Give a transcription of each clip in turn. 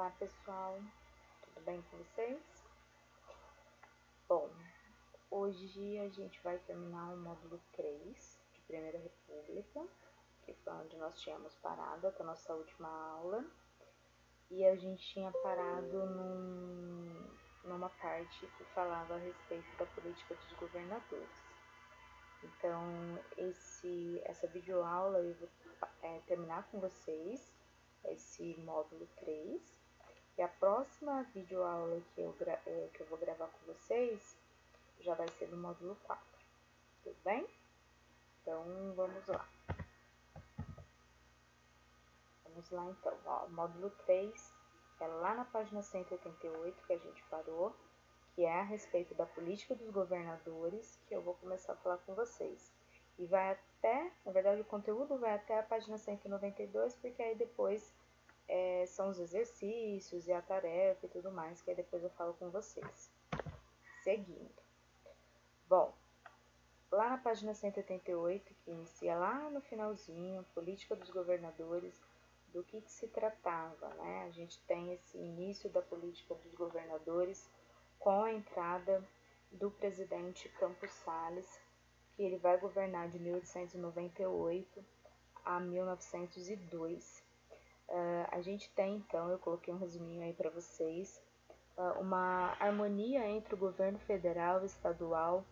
Olá pessoal, tudo bem com vocês? Bom, hoje a gente vai terminar o módulo 3 de Primeira República, que foi onde nós tínhamos parado até a nossa última aula, e a gente tinha parado numa parte que falava a respeito da política dos governadores. Então, essa videoaula eu vou terminar com vocês, esse módulo 3. E a próxima videoaula que eu vou gravar com vocês já vai ser do módulo 4, tudo bem? Então, vamos lá. Vamos lá então, ó, o módulo 3 é lá na página 188 que a gente parou, que é a respeito da política dos governadores, que eu vou começar a falar com vocês. E vai até, na verdade o conteúdo vai até a página 192, porque aí depois são os exercícios e a tarefa e tudo mais, que aí depois eu falo com vocês. Seguindo. Bom, lá na página 188, que inicia lá no finalzinho, política dos governadores, do que se tratava, né? A gente tem esse início da política dos governadores com a entrada do presidente Campos Salles, que ele vai governar de 1898 a 1902. A gente tem, então, eu coloquei um resuminho aí para vocês, uma harmonia entre o governo federal e estadual,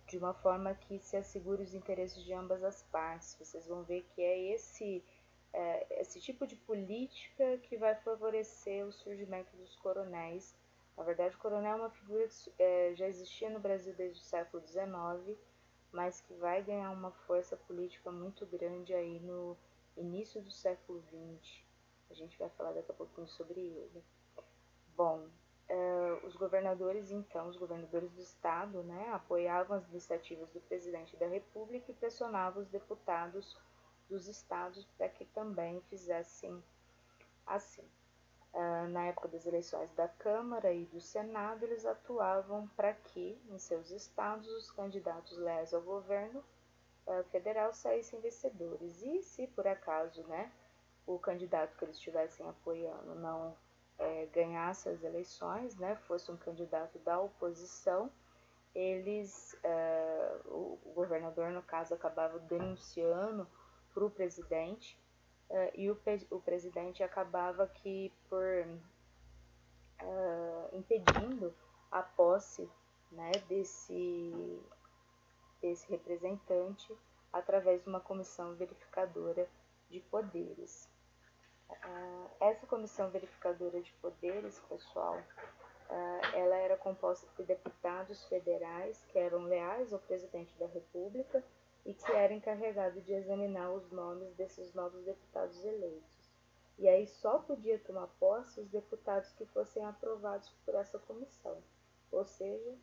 de uma forma que se assegure os interesses de ambas as partes. Vocês vão ver que é esse tipo de política que vai favorecer o surgimento dos coronéis. Na verdade, o coronel é uma figura que já existia no Brasil desde o século XIX, mas que vai ganhar uma força política muito grande aí no início do século XX. A gente vai falar daqui a pouquinho sobre ele. Bom, os governadores, então, os governadores do estado, né, apoiavam as iniciativas do presidente da República e pressionavam os deputados dos estados para que também fizessem assim. Na época das eleições da Câmara e do Senado, eles atuavam para que, em seus estados, os candidatos leais ao governo federal saíssem vencedores. E se por acaso, né, o candidato que eles estivessem apoiando não ganhasse as eleições, né, fosse um candidato da oposição, o governador, no caso, acabava denunciando para o presidente, e o presidente acabava que por impedindo a posse, né, desse representante através de uma comissão verificadora de poderes. Essa comissão verificadora de poderes, pessoal, ela era composta por deputados federais que eram leais ao presidente da República e que era encarregado de examinar os nomes desses novos deputados eleitos. E aí só podia tomar posse os deputados que fossem aprovados por essa comissão, ou seja,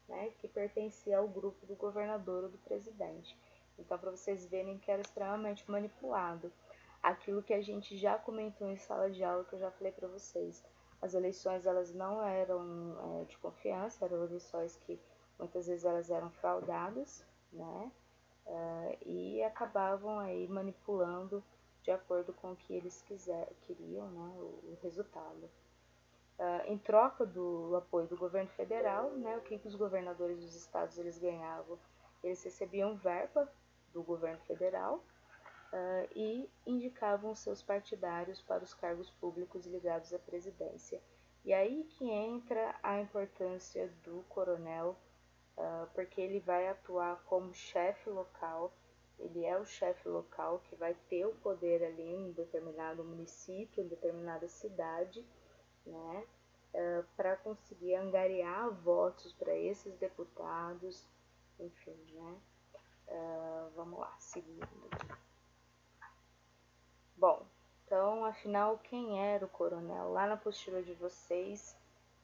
né, que pertencia ao grupo do governador ou do presidente. Então, para vocês verem que era extremamente manipulado. Aquilo que a gente já comentou em sala de aula, que eu já falei para vocês. As eleições, elas não eram de confiança, eram eleições que muitas vezes elas eram fraudadas, né? E acabavam aí manipulando de acordo com o que eles queriam, né, o resultado. Em troca do apoio do governo federal, né, o que os governadores dos estados eles ganhavam? Eles recebiam verba do governo federal e indicavam seus partidários para os cargos públicos ligados à presidência. E aí que entra a importância do coronel, porque ele vai atuar como chefe local. Ele é o chefe local que vai ter o poder ali em determinado município, em determinada cidade, né, para conseguir angariar votos para esses deputados, enfim, né. Vamos lá, seguindo. Bom, então, afinal, quem era o coronel? Lá na apostila de vocês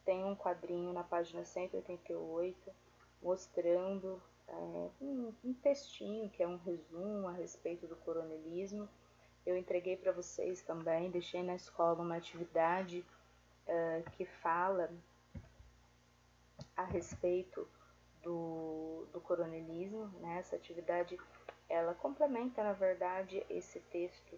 tem um quadrinho na página 188 mostrando um textinho que é um resumo a respeito do coronelismo. Eu entreguei para vocês também, deixei na escola uma atividade que fala a respeito do coronelismo, né? Essa atividade ela complementa, na verdade, esse texto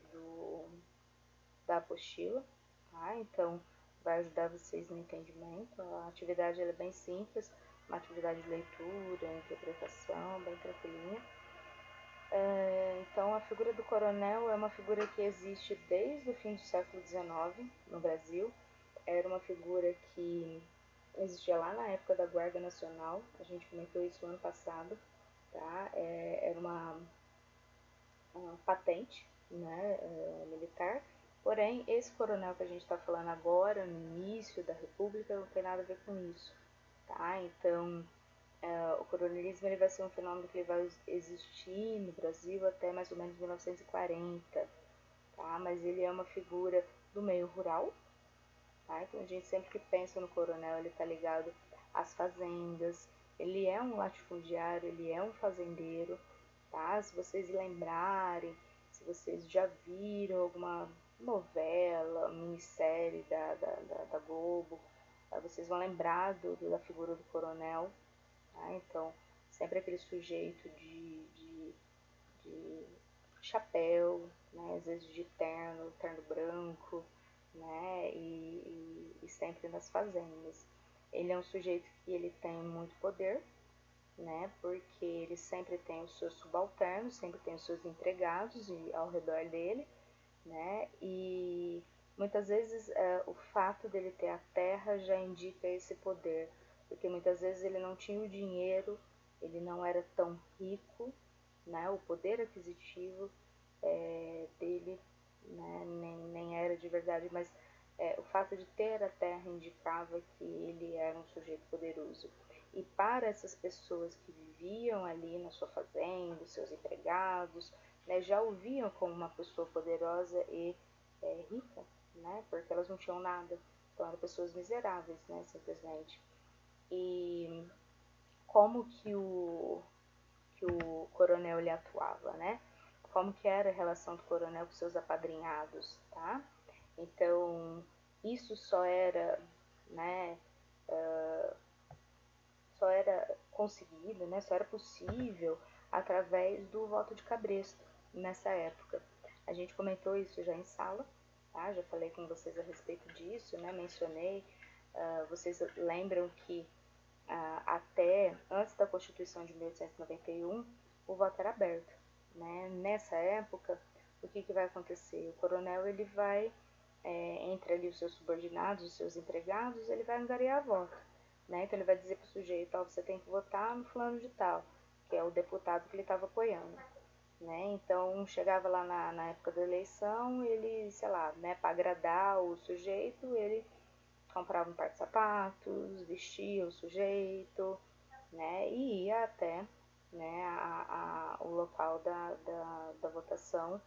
da apostila, tá? Então, vai ajudar vocês no entendimento. A atividade ela é bem simples, uma atividade de leitura, interpretação, bem tranquilinha. Então, a figura do coronel é uma figura que existe desde o fim do século XIX no Brasil. Era uma figura que existia lá na época da Guarda Nacional, a gente comentou isso ano passado, tá? Era uma patente, né, militar. Porém, esse coronel que a gente está falando agora, no início da República, não tem nada a ver com isso, tá? Então, o coronelismo ele vai ser um fenômeno que ele vai existir no Brasil até mais ou menos 1940, tá? Mas ele é uma figura do meio rural, tá? Então a gente sempre que pensa no coronel, ele está ligado às fazendas, ele é um latifundiário, ele é um fazendeiro, tá? Se vocês lembrarem, se vocês já viram alguma novela, minissérie da Globo, tá? Vocês vão lembrar da figura do coronel, tá? Então, sempre aquele sujeito de chapéu, né? Às vezes de terno branco, né? E sempre nas fazendas. Ele é um sujeito que ele tem muito poder, né? Porque ele sempre tem os seus subalternos, sempre tem os seus empregados ao redor dele, né? E muitas vezes o fato dele ter a terra já indica esse poder, porque muitas vezes ele não tinha o dinheiro, ele não era tão rico, né? O poder aquisitivo dele, né? Nem era de verdade, mas o fato de ter a terra indicava que ele era um sujeito poderoso. E para essas pessoas que viviam ali na sua fazenda, seus empregados, né, já o viam como uma pessoa poderosa e rica, né, porque elas não tinham nada. Então eram pessoas miseráveis, né, simplesmente. E como que o coronel ele atuava, né? Como que era a relação do coronel com seus apadrinhados, tá? Então, isso só era, né, só era conseguido, né, só era possível através do voto de cabresto nessa época. A gente comentou isso já em sala, tá? Já falei com vocês a respeito disso, né? Mencionei. Vocês lembram que até antes da Constituição de 1891 o voto era aberto, né? Nessa época, o que vai acontecer? O coronel ele vai entre ali os seus subordinados, os seus empregados, ele vai angariar voto, né? Então ele vai dizer para o sujeito, você tem que votar no fulano de tal, que é o deputado que ele estava apoiando, né? Então chegava lá na época da eleição, ele, sei lá, né, para agradar o sujeito, ele comprava um par de sapatos, vestia o sujeito, né? E ia até, né, o local da votação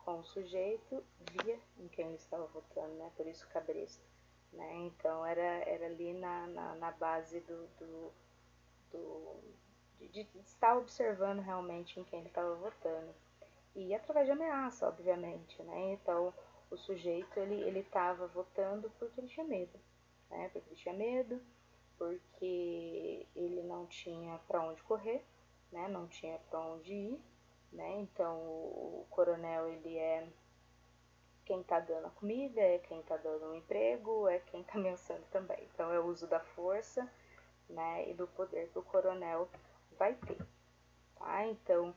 com o sujeito, via em quem ele estava votando, né? Por isso cabresto, né? Então era ali na base de estar observando realmente em quem ele estava votando. E através de ameaça, obviamente, né? Então o sujeito ele estava votando porque ele tinha medo, né? Porque ele tinha medo, porque ele não tinha para onde correr, né? Não tinha para onde ir, né? Então o coronel ele é quem está dando a comida, é quem está dando o emprego, é quem está ameaçando também. Então é o uso da força, né? E do poder que o coronel vai ter, tá? Então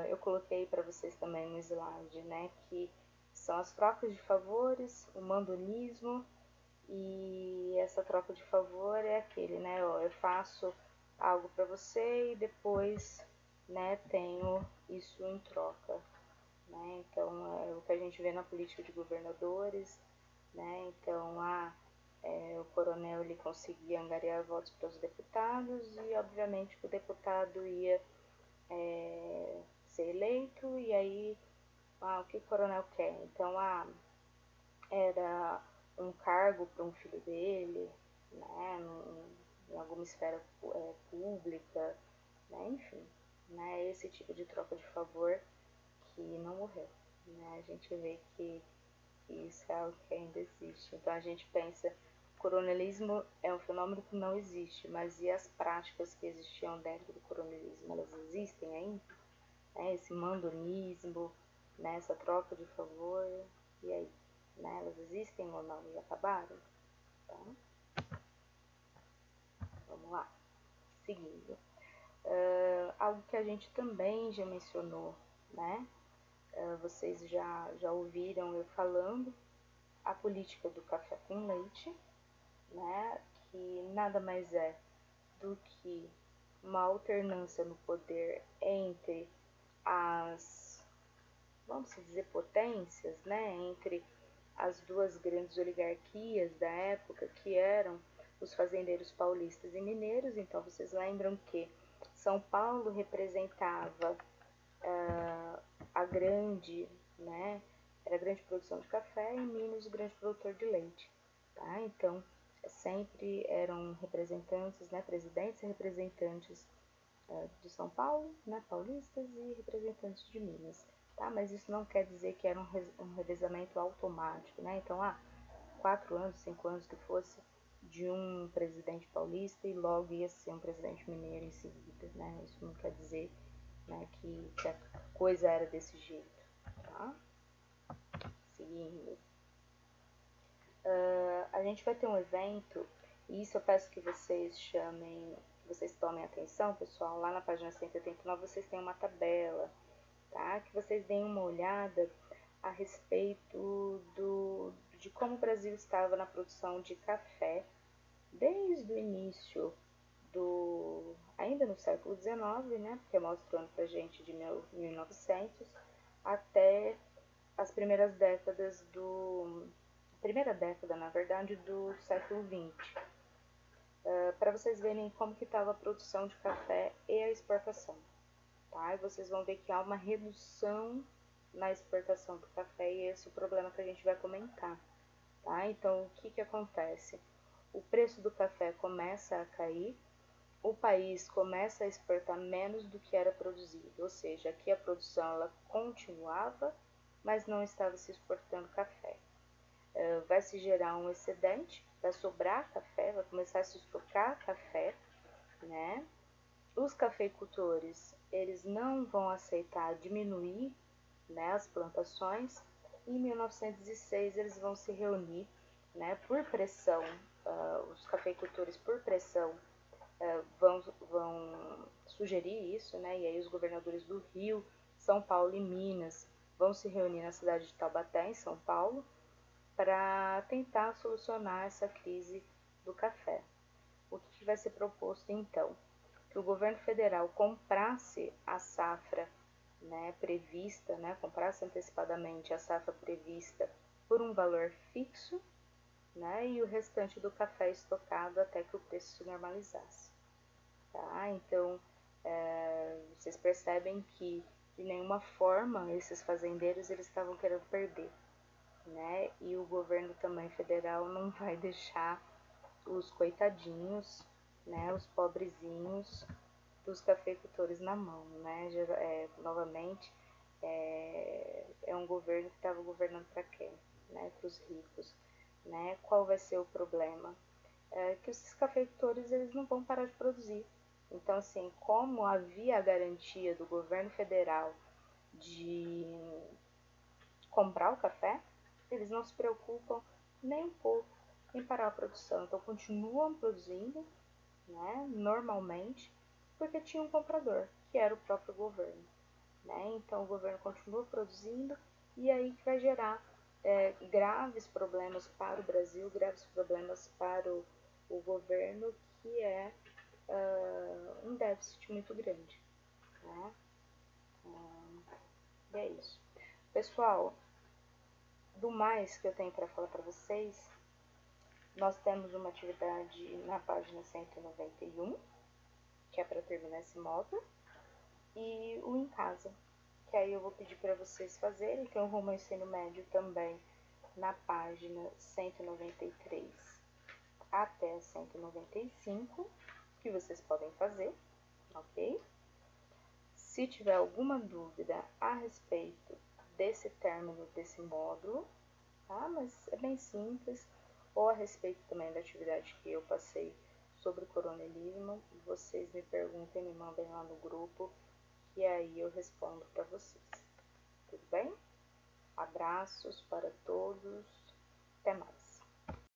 eu coloquei para vocês também no slide, né? Que são as trocas de favores, o mandonismo. E essa troca de favor é aquele, né? Ó, eu faço algo para você e depois, né, tenho isso em troca, né? Então, é o que a gente vê na política de governadores, né? Então, o coronel ele conseguia angariar votos para os deputados e, obviamente, o deputado ia ser eleito e aí, o que o coronel quer? Então, era um cargo para um filho dele, né, em alguma esfera pública, né, enfim, né, esse tipo de troca de favor que não morreu. Né, a gente vê que isso é algo que ainda existe. Então a gente pensa, o coronelismo é um fenômeno que não existe, mas e as práticas que existiam dentro do coronelismo, elas existem ainda? Né, esse mandonismo, né, essa troca de favor, e aí? Né, elas existem ou não? Já acabaram? tá? Vamos lá, seguindo. Algo que a gente também já mencionou, né? Vocês já ouviram eu falando, a política do café com leite, né? Que nada mais é do que uma alternância no poder entre as, vamos dizer, potências, né? Entre as duas grandes oligarquias da época, que eram os fazendeiros paulistas e mineiros. Então, vocês lembram que São Paulo representava a grande, né, era a grande produção de café e Minas o grande produtor de leite. Tá? Então, sempre eram representantes, né, presidentes e representantes de São Paulo, né, paulistas e representantes de Minas. Tá? Mas isso não quer dizer que era um revezamento automático. Né? Então, 4 anos, 5 anos que fosse de um presidente paulista e logo ia ser um presidente mineiro em seguida. Né? Isso não quer dizer, né, que a coisa era desse jeito. Tá? Seguindo. A gente vai ter um evento, e isso eu peço que vocês chamem, que vocês tomem atenção, pessoal. Lá na página 189 vocês têm uma tabela, tá? Que vocês deem uma olhada a respeito de como o Brasil estava na produção de café desde o início ainda no século XIX, né? Porque mostra o ano pra gente de 1900 até as primeiras décadas primeira década, na verdade, do século XX, para vocês verem como que estava a produção de café e a exportação. Tá? E vocês vão ver que há uma redução na exportação do café e esse é o problema que a gente vai comentar. Tá? Então, o que acontece? O preço do café começa a cair, o país começa a exportar menos do que era produzido, ou seja, aqui a produção ela continuava, mas não estava se exportando café. Vai se gerar um excedente, vai sobrar café, vai começar a se estocar café, né? Os cafeicultores, eles não vão aceitar diminuir, né, as plantações. E em 1906 eles vão se reunir, né, por pressão, os cafeicultores por pressão vão sugerir isso, né, e aí os governadores do Rio, São Paulo e Minas vão se reunir na cidade de Taubaté, em São Paulo, para tentar solucionar essa crise do café. O que vai ser proposto então? Que o governo federal comprasse a safra, né, prevista, né, comprasse antecipadamente a safra prevista por um valor fixo, né, e o restante do café estocado até que o preço se normalizasse. Tá? Então, vocês percebem que de nenhuma forma esses fazendeiros eles estavam querendo perder. Né? E o governo também federal não vai deixar os coitadinhos, né, os pobrezinhos dos cafeicultores na mão, né? Novamente, é um governo que estava governando para quem? Né? Para os ricos, né? Qual vai ser o problema? Que os cafeicultores eles não vão parar de produzir. Então, assim, como havia a garantia do governo federal de comprar o café, eles não se preocupam nem um pouco em parar a produção. Então continuam produzindo, né, normalmente, porque tinha um comprador, que era o próprio governo. Né? Então o governo continua produzindo e aí que vai gerar graves problemas para o Brasil, graves problemas para o governo, que é um déficit muito grande. Né? E é isso. Pessoal, do mais que eu tenho para falar para vocês, nós temos uma atividade na página 191, que é para terminar esse módulo, e o em casa, que aí eu vou pedir para vocês fazerem, que eu rumo ao ensino médio também na página 193 até 195, que vocês podem fazer, ok? Se tiver alguma dúvida a respeito desse término desse módulo, tá? Mas é bem simples, ou a respeito também da atividade que eu passei sobre o coronelismo, vocês me perguntem, me mandem lá no grupo, e aí eu respondo para vocês. Tudo bem? Abraços para todos, até mais.